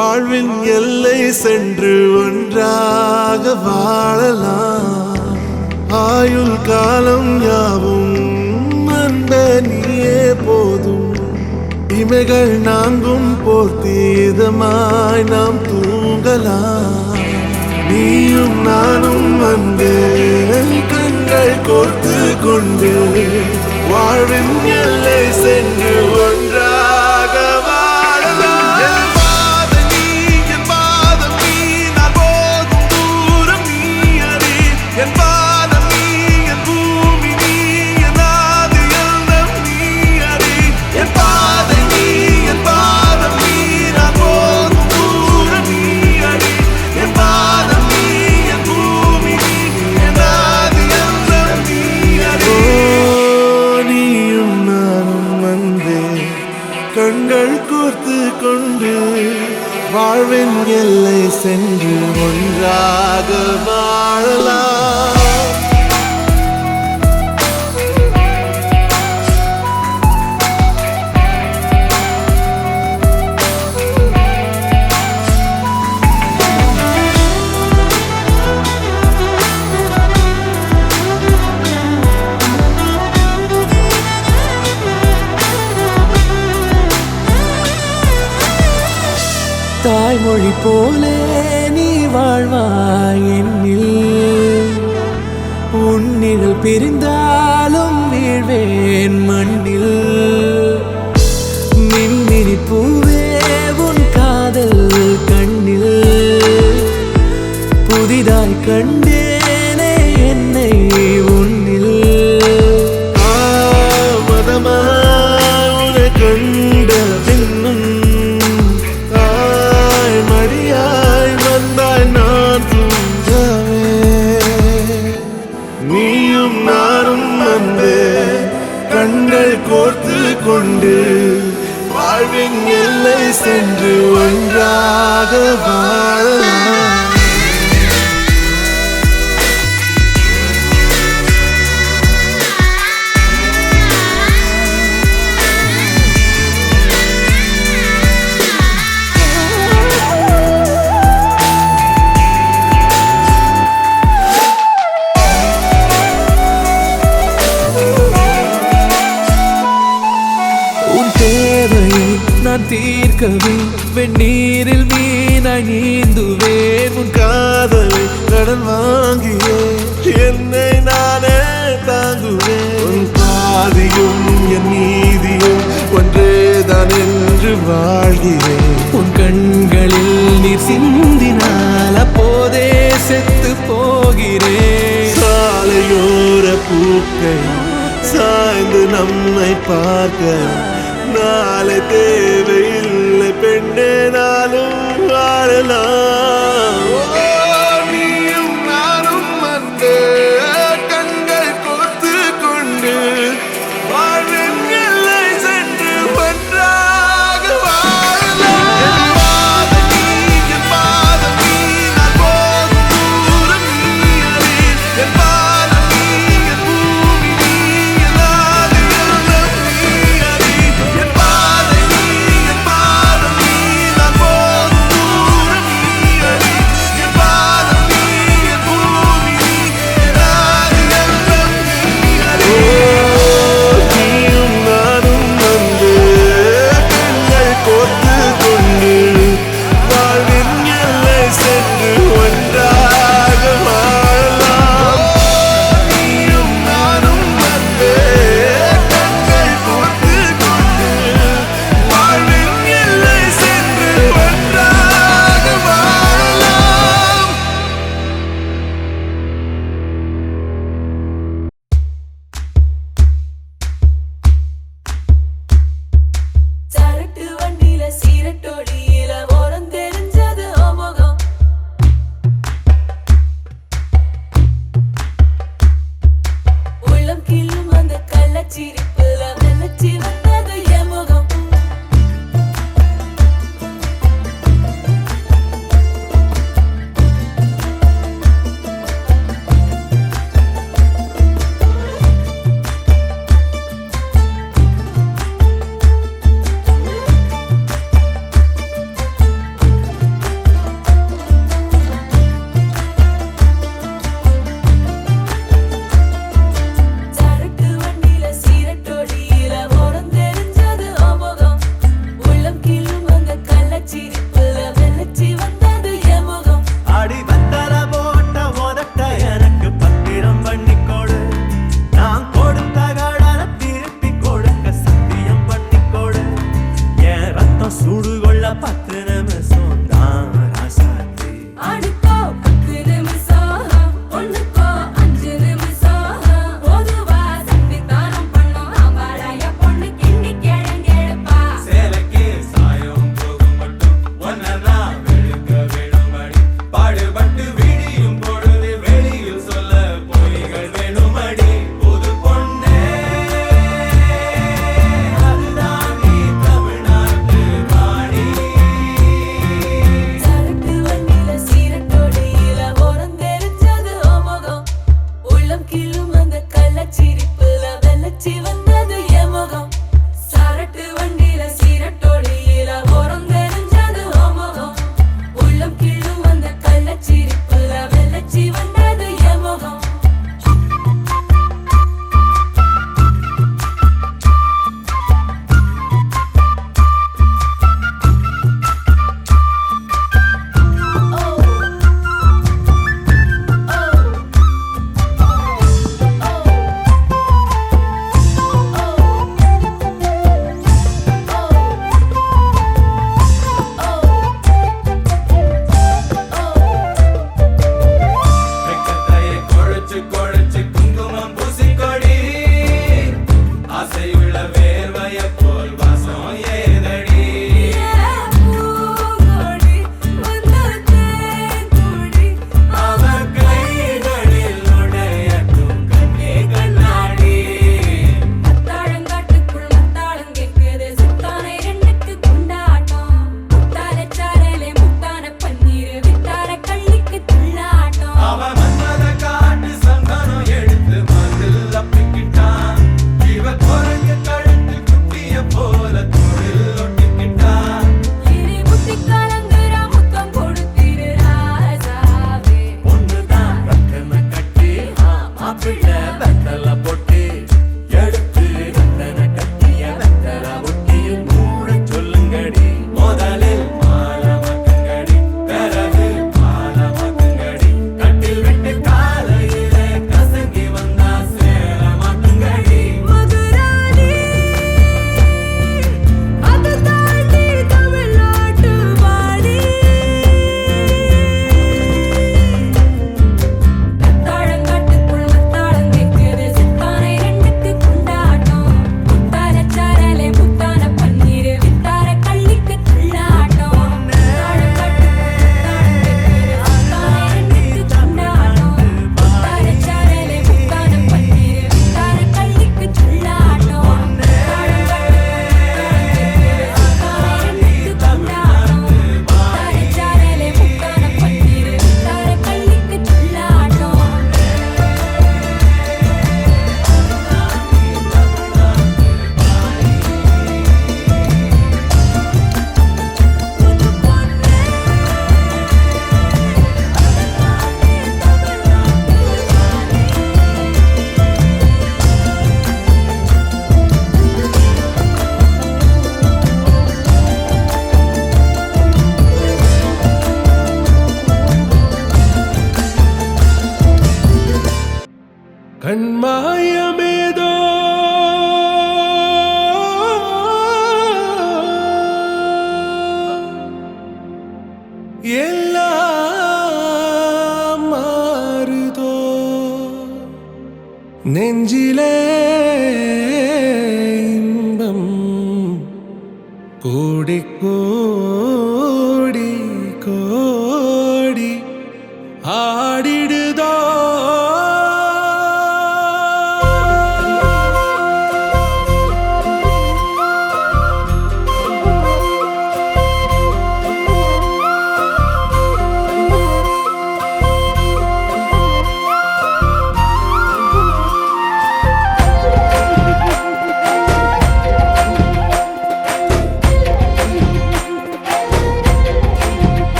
வாழ்வின் எல்லை சென்று ஒன்றாக வாழலாம். ஆயுள் காலம் யாவும் அன்ப நீயே போதும். இமைகள் நான்கும் போர்த்தி இதமாய் நாம் தூங்கலாம். நீயும் நானும் அன்பே கண்கள் கோர்த்து கொண்டு வாழ்வின் எல்லை சென்று ஒன்றாக வாழலாம். என் பாதம் நீ, என் பாதம் நீ, நான் போகும் தூரம் நீ அறி. என் பாதம் நீ, என் பூமி நீ, என் ஆதி எண்ணம் நீ அறி. என் பாதம் நீ, என் பாதம் நீ, நான் போகும் தூரம் நீ அறி. என் பாதம் நீ, என் பூமி நீ, என் ஆதி எண்ணம் நீ அறி. நீயும் நானும் வந்தே கண்கள் கோர்த்து கொண்டு வாழ்வின் எல்லை சென்று ஒன்றாக வாழலாம். தாய்மொழி போலே நீ வாழ்வாய் என்னில். உன்னிகள் பிரிந்தாலும் வீழ்வேன் மண்ணில். மின்மினி பூவே உன் காதல் கண்ணில். புதிதாய் கண்டேனே என்னை உன்னில். மதமாய் உன்னை கண்ட பின்னும் மடியாய் வந்தாய் நான் தூங்கவே. நீயும் நானும் வந்தே கண்கள் கோர்த்து கொண்டு வாழ்வின் எல்லை சென்று ஒன்றாக வாழலாம். நான் தீர்க்கவே வெந்நீரில் மீனாய் நீந்துவேன். உன் காதலை கடன் வாங்கியே என்னை நானே தாங்குவேன். உன் பாதியும் என் நீதியும் ஒன்றேதான் என்று வாழ்கிறேன். உன் கண்களில் நீர் சிந்தினால் அப்போதே செத்து போகிறேன். சாலையோர பூக்கள் சாய்ந்து நம்மை பார்க்க நாளை தேவையில்லை பெண்ணே, நாளும் வாழலாம். நீயும் நானும் வந்து கண்கள் கோர்த்து கொண்டு வாழ்வின் எல்லை சென்று ஒன்றாக வாழலாம். என் பாதம் நீ, என் பாதம் நீ, நான் போகும் தூரம் நீ அறி. என் பாதம் நீ, என் பூமி நீ, என் ஆதி எண்ணம் நீ அறி. என் பாதம் நீ, என் பாதம் நீ, நான் போகும் தூரம் நீ அறி. என் கண்மாயமேதோ எல்லாம் மாறுதோ நெஞ்சிலே இன்பம் கோடி கோடி கோடி ஆடிடுதோ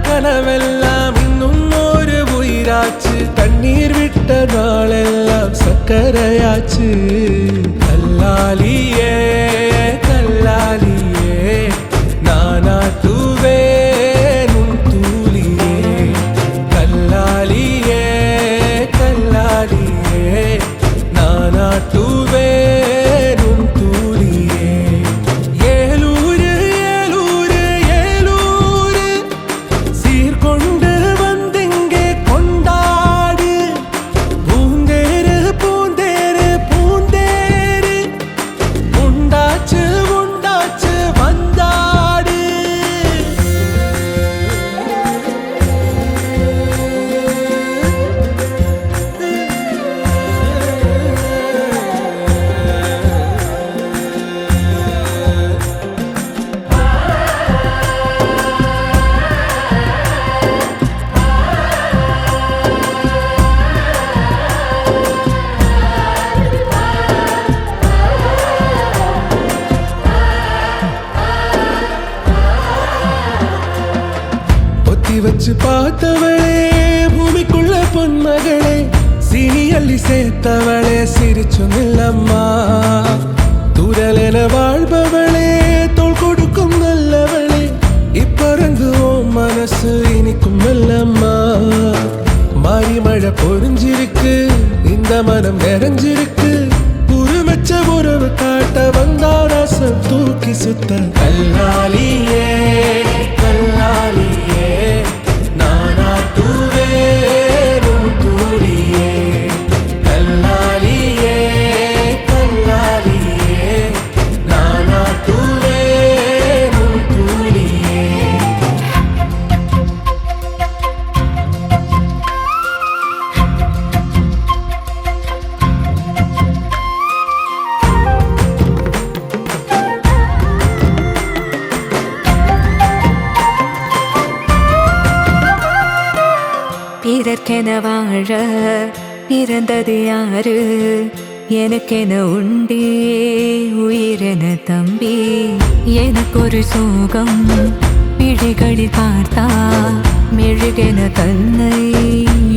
கனவெல்லாம் இன்னும் ஒரு உயிராச்சு தண்ணீர் விட்ட நாளெல்லாம் சக்கரையாச்சு கல்லாலியே கல்லாலியே நானாட்டுவே நுண் தூளியே கல்லாலியே கல்லாலியே நானாட்டுவே நுண் தூளியே ஏலூரு ஏலூரு ஏலூரு சீர்கொண்டு வந்திங்கே கொண்டாடு பூந்தேரு பூந்தேரு பூந்தேரு உண்டாச்சு உண்டாச்சு வந்தாடு பொத்தி வச்சு பார்த்தவளே பூமிக்குள்ள பொன்மகளே சீனி அள்ளி சேர்த்தவளே சிரிச்சு நில்லம்மா துரலென வாழ்பவளே தோள் கொடுக்கும் நல்லவளே இப்பறங்குவோம் மனசு இனிக்கும் இல்லம்மா மாறி மழை பொறிஞ்சிருக்கு இந்த மனம் நிறைஞ்சிருக்கு உருவச்ச உறவு காட்ட வந்தா ரசம் தூக்கி சுத்த கல்லாலியே கல்லாலியே நானாட்டுவே நுண் தூளியே கல்லாலியே கல்லாலியே நானாட்டுவே நுண் தூளியே பிறர்க்கென வாழ பிறந்தது யாரு எனக்கென உண்டே உயிரென தம்பி எனக்கொரு சோகம் பிழைகளில் பார்த்தா மெழுகென தன்னை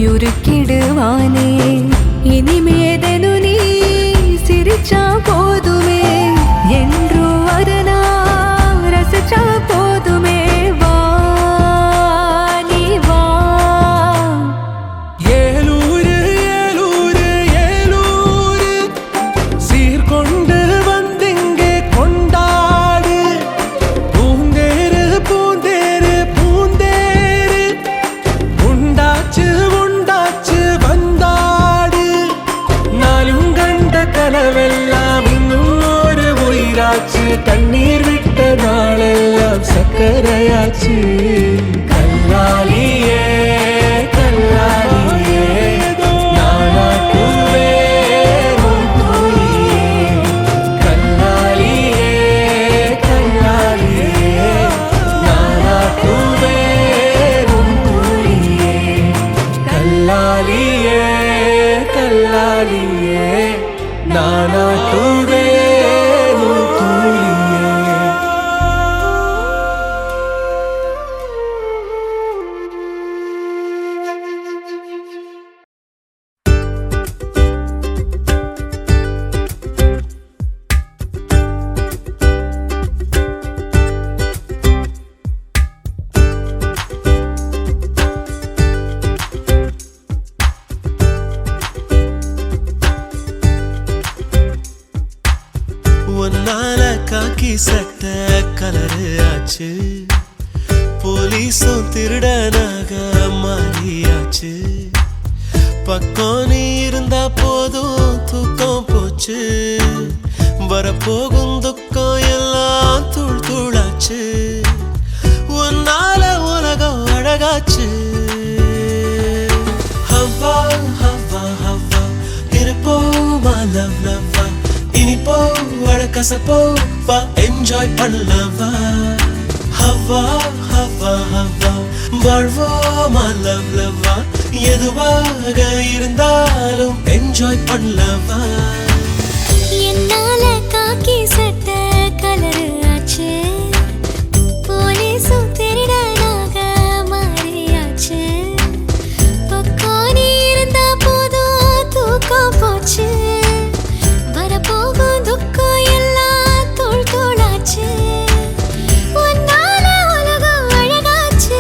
உருக்கிடுவானே இனிமேதனு நீ சிரிச்சா போதுமே என்று வரனா ரசிச்சா போதுமே வா நீ வா ஏலூரு ஏலூரு ஏலூரு சீர்கொண்டு வந்திங்கே கொண்டாடு பூந்தேரு பூந்தேரு பூந்தேரு உண்டாச்சு உண்டாச்சு வந்தாடு நாளும் கண்ட கனவெல்லாம் இன்னும் ஒரு உயிராச்சு தண்ணீர் விட்ட நாளெல்லாம் சக்கரையாச்சு கல்லாலியே கல்லாலியே நானாட்டுவே நுண் தூளியே கல்லாலியே கல்லாலியே நானாட்டுவே நுண் தூளியே கல்லாலியே கல்லாலியே நானாட்டுவே நுண் தூளியே ஆச்சு, போலீஸும் திருடனாக மாறியாச்சு. பக்கம் நீ இருந்தா போதும் தூக்கம் போச்சு, வரப்போகும் துக்கம் எல்லாம் தூள் தூளாச்சு. உன்னால உலகம் அழகாச்சு. ஹவ்வா ஹவ்வா ஹவ்வா இருப்போமா லவ் லவ்வா, இனிப்போ அழகசப்போ வா என்ஜாய் பண்ணலவா. ஹவ்வா ஹவ்வா ஹவ்வா வாழ்வோமா லவ் லவ்வா, எதுவாக இருந்தாலும் என்ஜாய் பண்ணலவா. என்னால காக்கி சட்ட கலரு ஆச்சு, போலீஸும் திருடனாக மாறியாச்சு. பக்கம் நீ இருந்தா போதும் தூக்கம் போச்சு, வரப்போகும் துக்கம் எல்லாம் தூள் தூளாச்சு. உன்னால உலகம் அழகாச்சு.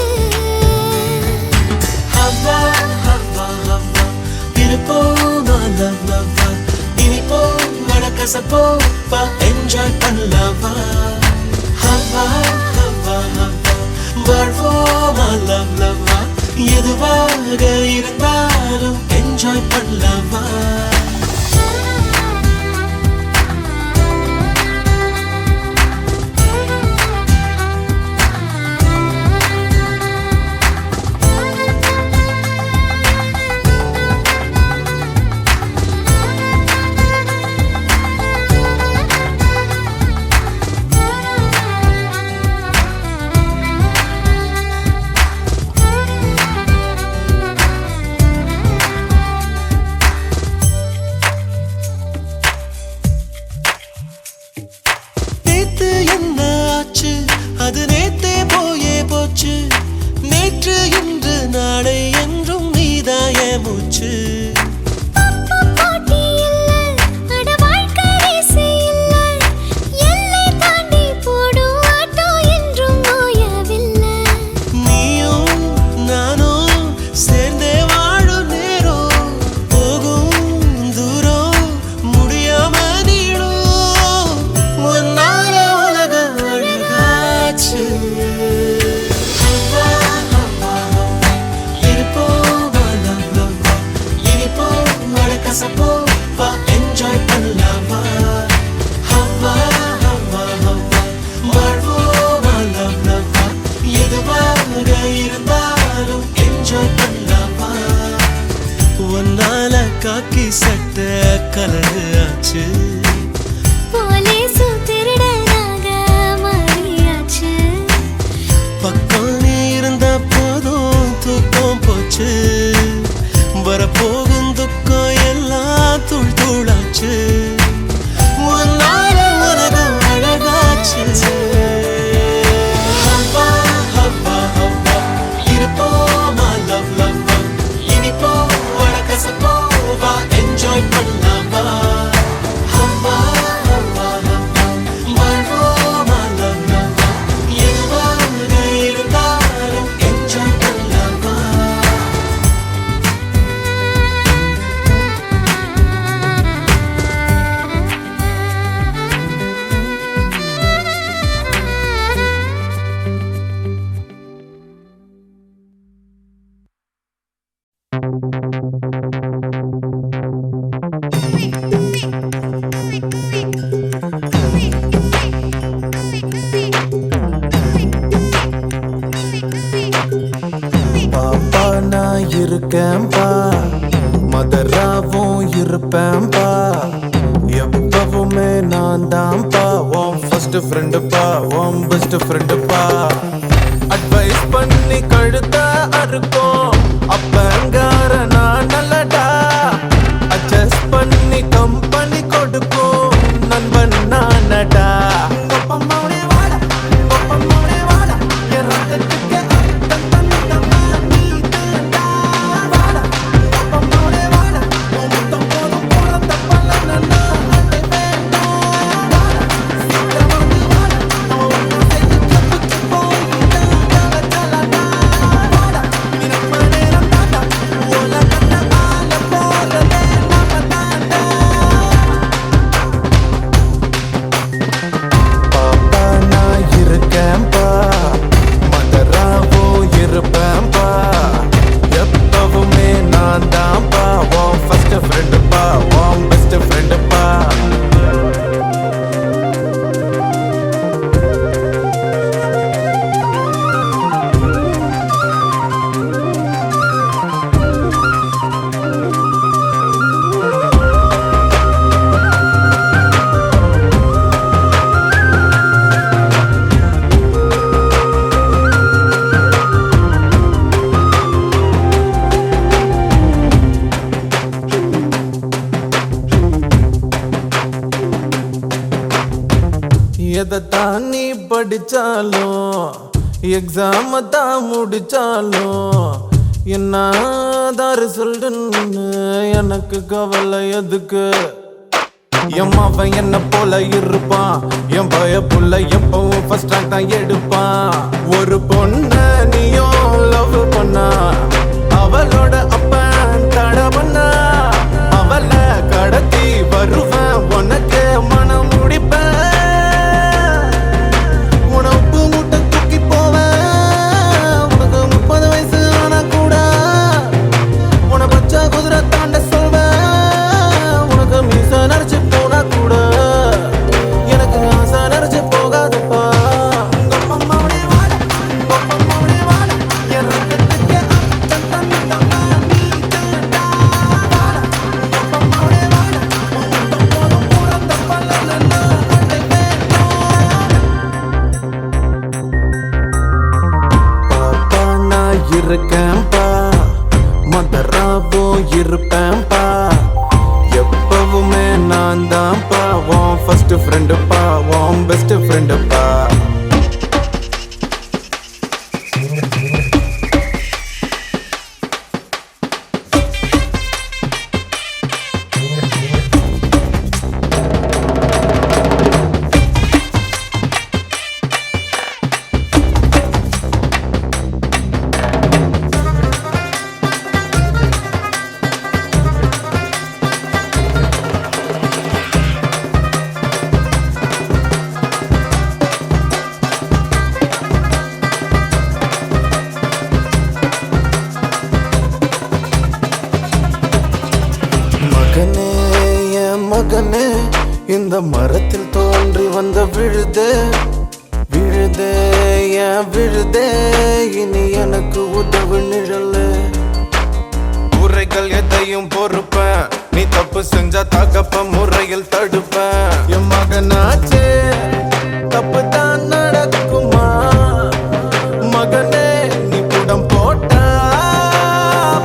ஹவ்வா ஹவ்வா ஹவ்வா இருப்போமா லவ் லவ்வா, இனிப்போ அழகசப்போ வா என்ஜாய் பண்ணலவா. ஹவ்வா ஹவ்வா ஹவ்வா வாழ்வோமா லவ் லவ்வா, எதுவாக இருந்தாலும் என்ஜாய் பண்ணலவா. நேத்து என்ன ஆச்சு, அது நேத்தே போயே போச்சு. நேற்று இன்று நாளை என்றும் நீதாய மூச்சு. போட்டி இல்ல, அட வாழ்க்கை ரேசே இல்ல, எல்லை தாண்டி போடும் ஆட்டோ என்றும் ஓயவில்லை. நீயும் நானும் சேர்ந்தே வாழும் நேரம், போகும் தூரம் முடியாம நீளும். உன்னால உலகம் அழகாச்சு. ஹவ்வா ஹவ்வா ஹவ்வா இருப்போமா லவ் லவ்வா, இனிப்போ அழகசப்போ வா என்ஜாய் பண்ணலவா. ஹவ்வா ஹவ்வா ஹவ்வா வாழ்வோமா லவ் லவ்வா, எதுவாக இருந்தாலும் என்ஜாய் பண்ணலவா. உன்னால காக்கி சட்ட கலரு ஆச்சு, போலீஸும் திருடனாக மாறியாச்சு. பக்கம் நீ இருந்த போதும் தூக்கம் போச்சு, வரப்போகும் துக்கம் எல்லாம் தூள் தூளாச்சு. உன்னால உலகம் அழகாச்சு. ஹவ்வா ஹவ்வா ஹவ்வா இருப்போமா லவ் லவ்வா, இனிப்போ அழகசப்போ வா என்ஜாய் பண்ணலவா. ஹவ்வா ஹவ்வா ஹவ்வா வாழ்வோமா லவ் லவ்வா, எதுவாக இருந்தாலும் என்ஜாய் பண்ணலவா. பாப்பா நான் இருக்கேன்பா, மதராவும் இருப்பேன்பா. எப்பவுமே நான் தான்ப்பா, உன் ஃபர்ஸ்ட் ஃப்ரெண்டுப்பா, உன் பெஸ்ட் ஃப்ரெண்டுப்பா. அட்வைஸ் பண்ணி கழுத்த அறுக்கும் அப்பங்கார நான் நல்லடா, அட்ஜஸ்ட் பண்ணி கம்பெனி கொடுக்கும் நண்பன் நானடா. படிச்சாலும் எக்ஸாம தான் முடிச்சாலும் என்னதான் ரிசல்ட்னு எனக்கு கவலை எதுக்கு என் அவன் என்ன போல இருப்பான் என் பய புள்ள எப்பவும் ஃபர்ஸ்ட் ரேங்க் தான் எடுப்பான் ஒரு பொண்ண நீயும் லவ் பண்ணா அவளோட அப்பன் தட பண்ணா அவளை கடத்தி வருவேன் உனக்கு மனம் முடிப்பேன் உனக்கு முட்டை தூக்கி போவேன் உனக்கு 30 வயசு ஆனா கூட உன பச்சை குதிரை தாண்ட சொல்வேன் உனக்கு மீச நரைச்சு போனா கூட எனக்கு ஆசை நரைச்சு போகாதுப்பா இருக்கேன்பா மதராவோ இருப்பேன்பா எப்பவுமே நான் தான்ப்பா உன் ஃபர்ஸ்ட் ஃப்ரெண்டுப்பா உன் பெஸ்ட் ஃப்ரெண்டுப்பா மகனே என் மகனே இந்த மரத்தில் தோன்றி வந்த விழுதே விழுதே என் விழுதே இனி எனக்கு உதவு நிழலு உரைகள் எதையும் பொறுப்பேன் நீ தப்பு செஞ்சா தகப்ப முறையில் தடுப்பேன் என் மகனாச்சே தப்பு தான் நடக்குமா மகனே நீ புடம் போட்டா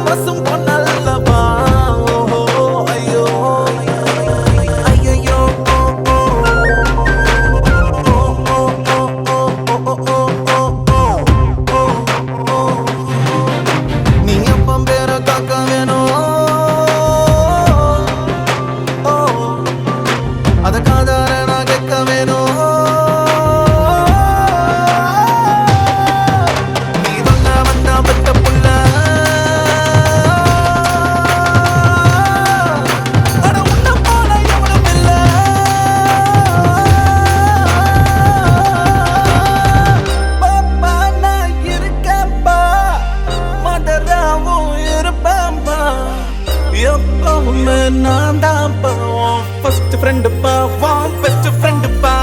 பசும் பொன்னல்லவா எப்பவுமே நான் தான்ப்பா உன் ஃபர்ஸ்ட் ஃப்ரெண்டுப்பா உன் பெஸ்ட் ஃப்ரெண்டுப்பா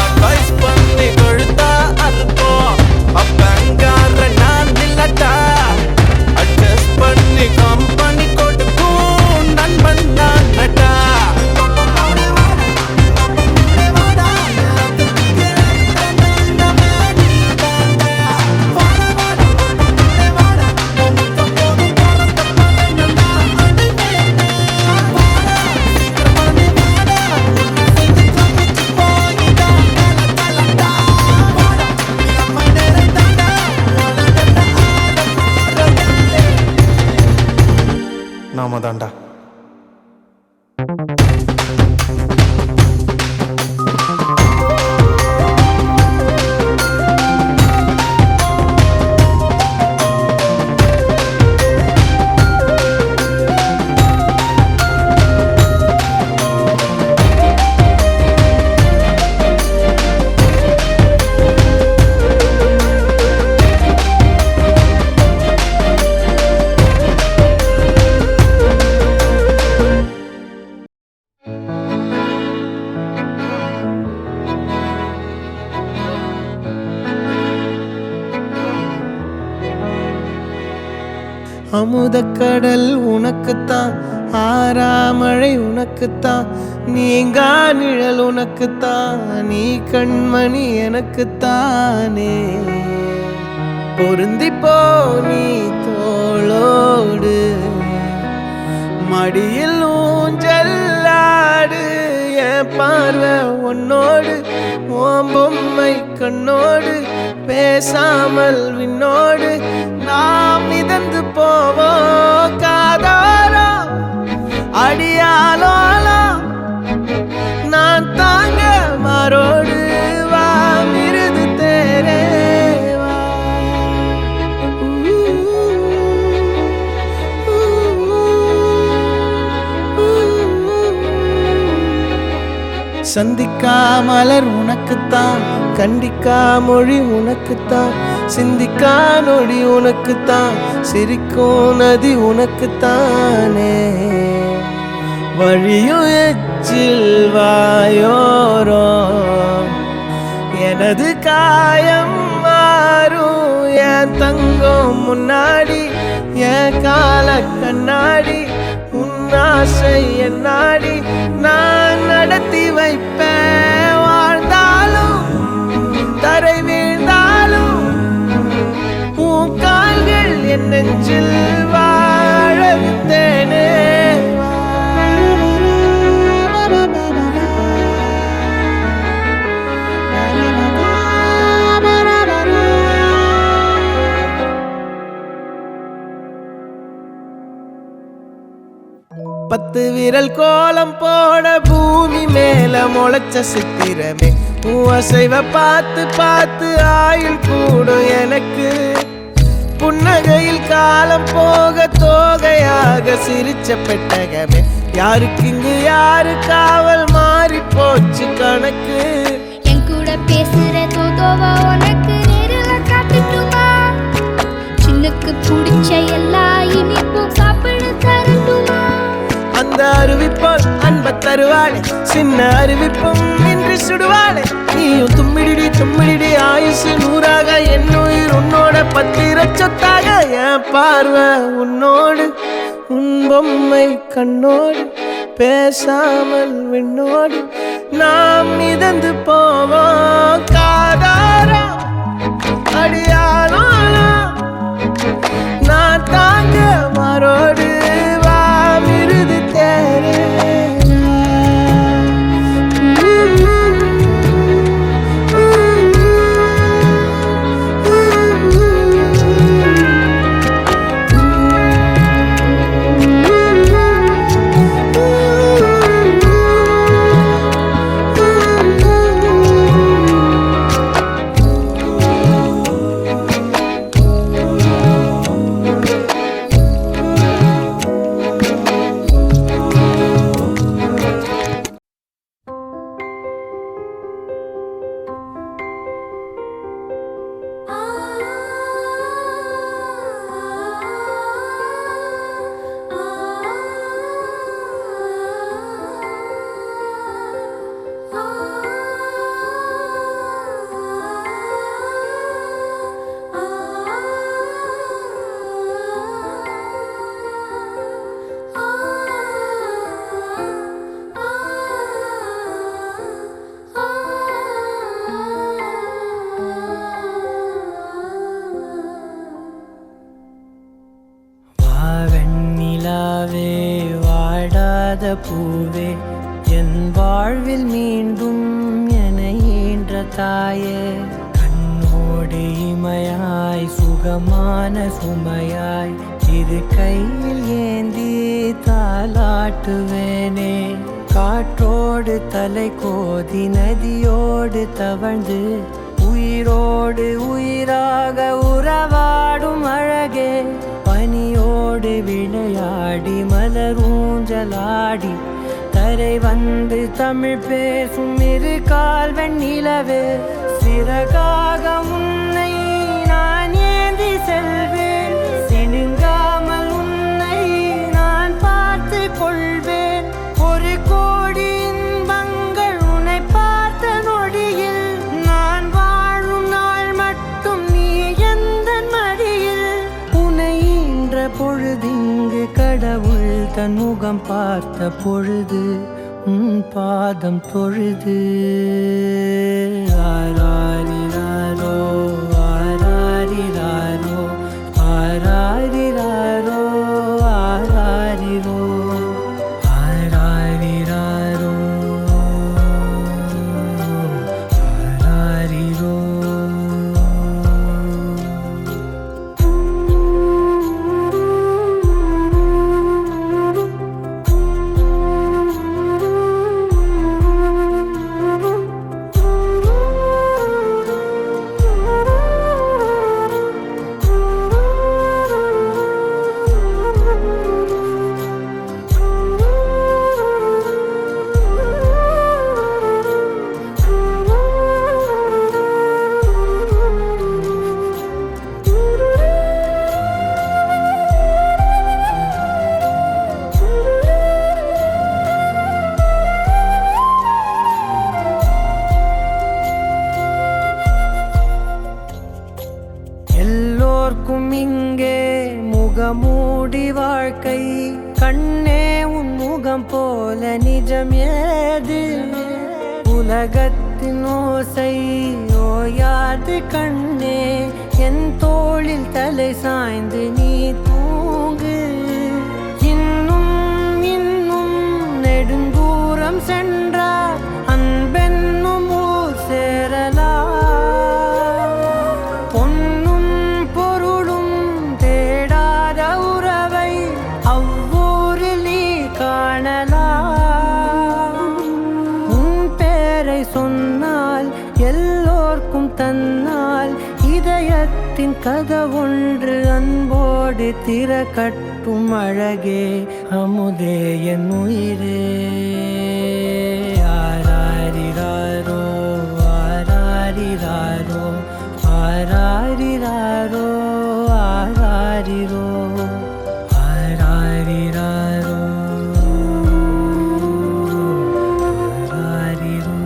அட்வைஸ் பண்ணி கழுத்தா அறுப்போம் அப்பங்கார நான் இல்லட்டா அட்ஜஸ்ட் பண்ணி கம்பெனி கொடுக்கும் நண்பன் நான் நட்டா நாம தாண்டா அமுதக்கடல் உனக்குத்தான் ஆறாமழை உனக்குத்தான் நீங்கா நிழல் உனக்குத்தான் நீ கண்மணி எனக்குத்தானே பொருந்திப்போ நீ தோளோடு மடியில் ஊஞ்சல்லாடு என் பார்வை உன்னோடு ஓம் பொம்மை கண்ணோடு பேசாமல் விண்ணோடு நாம் மிதந்து போவோம் காதாரோ அடியாலோலோ நான் தாங்க மாறோடு வா மிருது தேரே வா சந்திக்கா மலர் உனக்குத்தான் கண்டிக்கா மொழி உனக்குத்தான் சிந்திக்கா நொடி உனக்குத்தான் சிரிக்கும் நதி உனக்குத்தானே வழியும் எச்சில் வாயோரோ எனது காயம் மாறும் என் தங்கம் முன்னாடி என் கால கண்ணாடி உன்னாசை என் நாடி நான் நடத்தி வைப்பேன் வாழ்ந்தாலும் தரை வீழ்ந்தாலும் உன் கால்கள் என் நெஞ்சில் வாழ விட்டேனே பத்து விரல் கோலம் போட பூமி மேல முளைச்ச சித்திரமே உன் அசைவ பார்த்து பார்த்து ஆயுள் கூடும் எனக்கு புன்னகையில் காலம் போக தோகையாக சிரிச்ச பெட்டகமே யாருக்கு இங்கு யாரு காவல் மாறி போச்சு கணக்கு என் கூட பேசுற தோதோவா உனக்கு நேரில் காட்டுட்டுமா சின்னுக்கு பிடிச்ச எல்லா இனிப்பும் சாப்பிட தரட்டுமா அந்த அறிவிப்போல் அன்ப தருவாளே சின்ன அறிவிப்பும் இன்று சுடுவாளே நீயும் தும்மிடி ஆயுசு நூறாக என் உயிர் உன்னோட பத்திர சொத்தாக என் பார்வை உன்னோடு உன் பொம்மை கண்ணோடு பேசாமல் விண்ணோடு நாம் மிதந்து போவோம் காதாரா அடியானோ நான் தாங்க மாறோடு வா மிருது தேரே பூவே என் வாழ்வில் மீண்டும் என ஈன்ற தாயே கண்ணோடு இமையாய் சுகமான சுமையாய் இரு கையில் ஏந்தி தாலாட்டுவேனே காற்றோடு தலை கோதி நதியோடு தவழ்ந்து உயிரோடு உயிராக உறவாடும் அழகே பனியோடு விளையாடி மலரூஞ்சலாடி தரை வந்து தமிழ் பேசும் இரு கால் வெண்ணிலவே சிறகாக உன்னை நான் ஏந்தி செல்வேன் சினுங்காமல் உன்னை நான் பார்த்து கொள்வேன் ஒரு கோடி இன்பங்கள் உன்னை பார்த்த நொடியில் நான் வாழும் நாள் மட்டும் நீ எந்த மடியில் உன்னை ஈன்ற பொழுதிங்கு கடவுள் தன் முகம் பார்த்த பொழுது உன் பாதம் தொழுது ஆராரிராரோ ஆராரிராரோ ஆராரிராரோ ஆராரிரோ ஆராரிராரோ எல்லோர்க்கும் இங்கே முகமூடி வாழ்க்கை, கண்ணே உன் முகம் போல நிஜம் ஏது? உலகத்தின் ஓசை ஓயாது கண்ணே, என் தோளில் தலை சாய்ந்து நீ தூங்கு. இன்னும் இன்னும் நெடுந்தூரம் சென்றார் அன்பென்னும் ஊர் சேரலாம். பொன்னும் பொருளும் தேடாத உறவை அவ்வூரில் நீ காணலாம். உன் பேரை சொன்னால் எல்லோர்க்கும் தன்னால் இதயத்தின் கதவொன்று அன்போடு திறக்கட்டும் அழகே அமுதே என் உயிரே. ஆராரிராரோ ஆராரிராரோ ஆராரிராரோ ஆராரிரோ ஆராரிராரோ ஆராரிரோ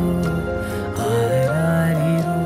ஆராரிரோ ஆராரிரோ.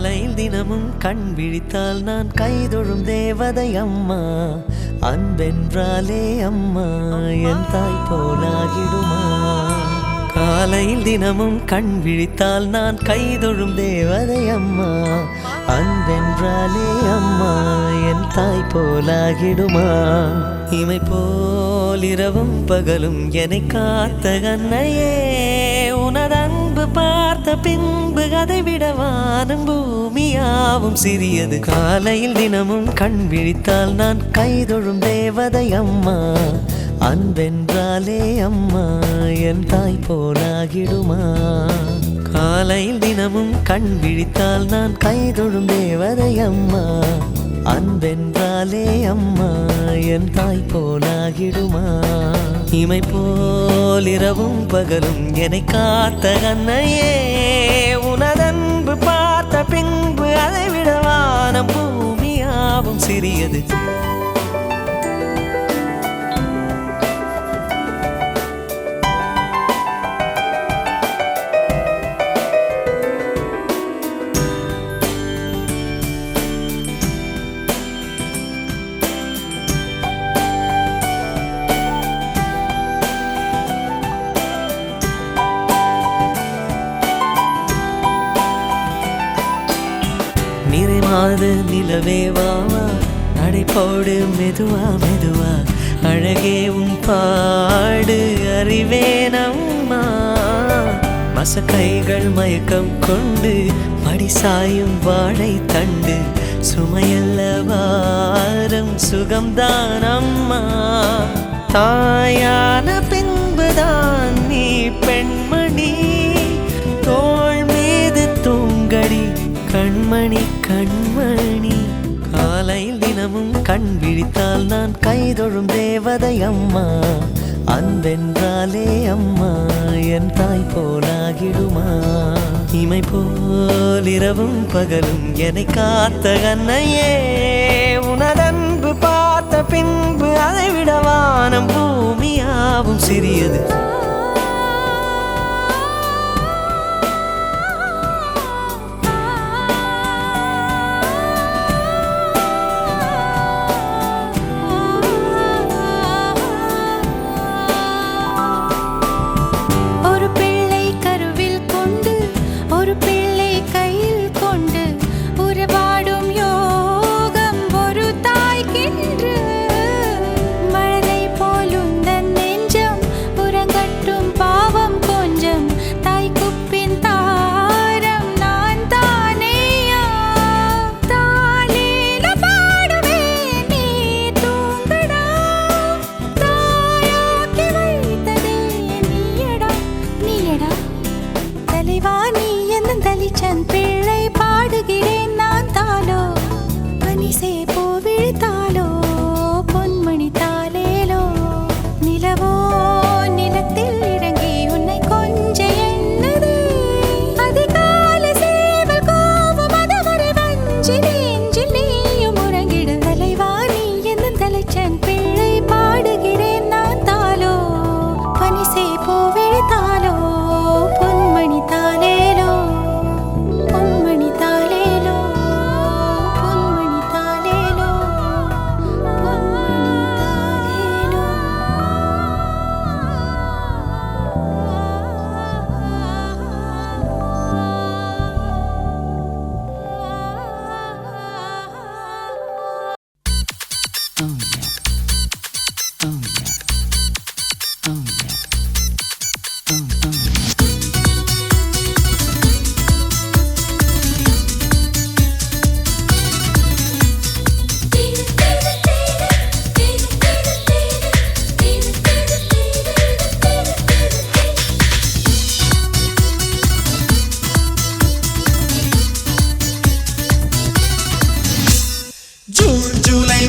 காலையில் தினமும் கண் விழித்தால் நான் கைதொழும் தேவதை அம்மா. அன்பென்றாலே அம்மா என் தாய் போலாகிடுமா. காலையில் தினமும் கண் விழித்தால் நான் கைதொழும் தேவதை அம்மா. அன்பென்றாலே அம்மா என் தாய் போலாகிடுமா. இமை போல் இரவும் பகலும் என்னை காத்த கண்ணையே, உனது அன்பு பார்த்த பின்பு அதை விட வானம் பூமியாவும் சிறியது. காலையில் தினமும் கண் விழித்தால் நான் கைதொழும் தேவதை அம்மா. அன்பென்றாலே அம்மா என் தாய் போலாகிடுமா. காலையில் தினமும் கண் விழித்தால் நான் கைதொழும் தேவதை அம்மா. அன்பென்றாலே அம்மா என் தாய் போலாகிடுமா. இமை போல் இரவும் பகலும் என்னை காத்த கண்ணையே, உனதன்பு பார்த்த பின்பு அதை விட வானம் பூமியாவும் சிறியது. நிறைமாத நிலவே வாவா, நடைபோடு மெதுவா மெதுவா, அழகே உன் பாடு அறிவேனம்மா. மசக்கைகள் மயக்கம் கொண்டு மடிசாயும் வாழை தண்டு, சுமையல்ல வாரம் சுகம்தான் அம்மா. தாயான பின்புதான் நீ பெண்மணி, தோள் மீது தூங்கடி கண்மணி கண்மணி. காலையில் தினமும் கண் விழித்தால் நான் கைதொழும் தேவதை அம்மா. அன்பென்றாலே அம்மா என் தாய் போலாகிடுமா. இமை போல் இரவும் பகலும் என்னை காத்த கண்ணையே, உனதன்பு பார்த்த பின்பு அதை விட வானம் பூமியாவும் சிறியது. பிள்ளை பாடுகிறேன் நான் தாலோ, பனிசே பூ விழித்தாலோ, பொன்மணி தாலேலோ. நிலவோ நிலத்தில் இறங்கி உன்னை கொஞ்ச எண்ணது, அதிகால சேவல் கோபம் அதுவரை வஞ்சி நெஞ்சில் நீயும் உறங்கிடு. தலைவா நீ என்ன தலைச்சன் பிள்ளை பாடுகிறேன் நான் தாலோ, பனிசே பூ விழித்தாலோ, பொன்மணி தாலேலோ.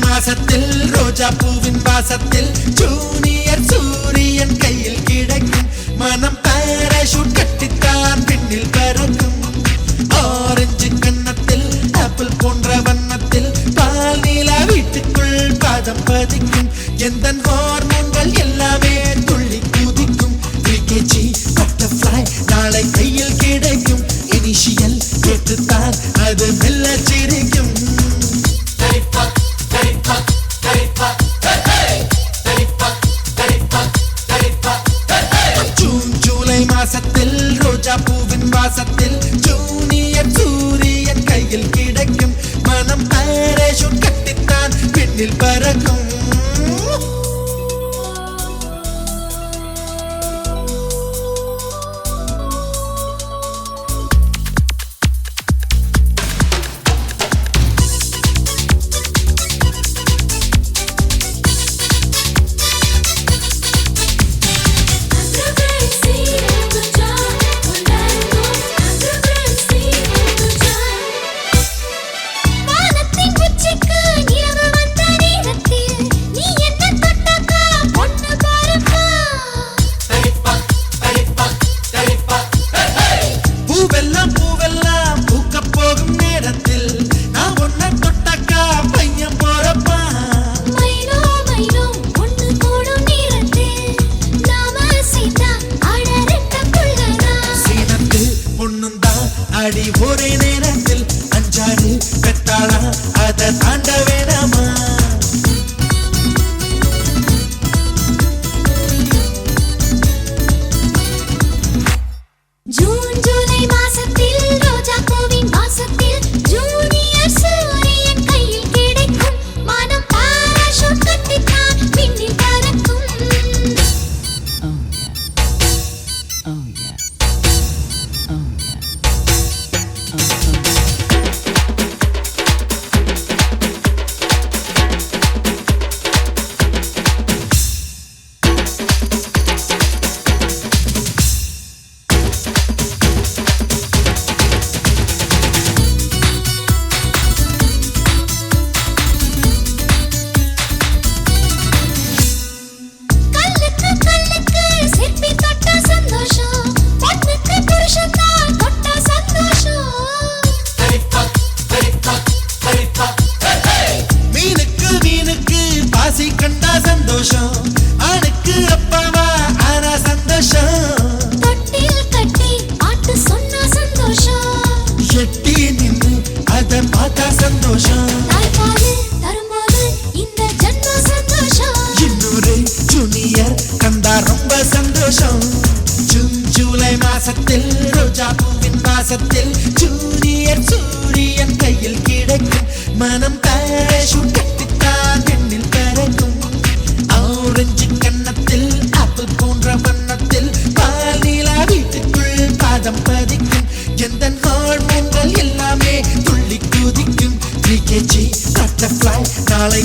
மாசத்தில் ரோஜா பூவின் வாசத்தில் ஜூனியர் சூரியன் கையில் கிடைக்கும். மனம் பாராசூட் கட்டித்தான் பின்னில் பறக்கும். ஆரஞ்சு கன்னத்தில் ஆப்பிள் போன்ற வண்ணத்தில் பால் நீலா வீட்டுக்குள் பாதம் பதிக்கும். எந்த ஹார்மோன்கள் எல்லாமே துள்ளி குதிக்கும். 3kg பட்டர்ஃப்ளை நாளை கையில் கிடைக்கும். இனிஷியல் கேட்டுத்தான் அது மெல்ல சிரிக்கும். ஜூன் ஜூலை மாசத்தில் ரோஜா பூவின் வாசத்தில் ஜூனியர் சூரியன் கையில் கிடைக்கும். மனம் பாராசூட் கட்டித்தான் விண்ணில் பறக்கும். வானத்தின் உச்சிக்கு நிலவு வந்த நேரத்தில் நீ என்ன தொட்டக்கா பொண்ணு பாருப்பா. பூவெல்லாம் பூவெல்லாம் பூக்கப் போகும் நேரத்தில் நான் ஒன்ன தொட்டக்கா பையன் போறப்பா. மைனோ மைனோ ஒண்ணு போடும் நேரத்தில் நாம சீதா ஆட ரெட்ட புள்ளனா. சீனத்து பொண்ணுந்தான் அடி ஒரே நேரத்தில் அஞ்சாறு பெத்தாளா அதை தாண்ட வேணாமா. ஜூன் ஜூலை மாசத்தில் ரோஜா பூவின் வாசத்தில் ஜூனியர் சூரியன் கையில் கிடைக்கும். மனம் பாராசூட் கட்டித்தான் விண்ணில் பறக்கும். கல்லுக்கு கல்லுக்கு சிற்பி தொட்ட சந்தோஷம், பொண்ணுக்கு புருஷன் தான் தொட்ட சந்தோஷம். மீனுக்கு மீனுக்கு பாசி கண்டா சந்தோஷம், ஆணுக்கு அப்பாவா ஆனா சந்தோஷம். தொட்டில் கட்டி பாட்டு சொன்னா சந்தோஷம். எட்டி நின்று அதை பார்த்தா சந்தோஷம். தாய்ப்பாலு தரும்போது இந்த ஜன்ம சந்தோஷம். இன்னொரு ஜூனியர் கண்டா ரொம்ப சந்தோஷம். ஜூன் ஜூலை மாசத்தில் ரோஜா பூவின் வாசத்தில் ஜூனியர் சூரியன் கையில் கிடைக்கும். மனம் பாராசூட் கட்டித்தான் விண்ணில் பறக்கும். ஆரஞ்சு கன்னத்தில் ஆப்பிள் போன்ற வண்ணத்தில் பால் நீலா வீட்டுக்குள் பாதம் பதிக்கும். எந்த ஹார்மோன்கள் எல்லாமே துள்ளி குதிக்கும். 3kg butterfly நாளை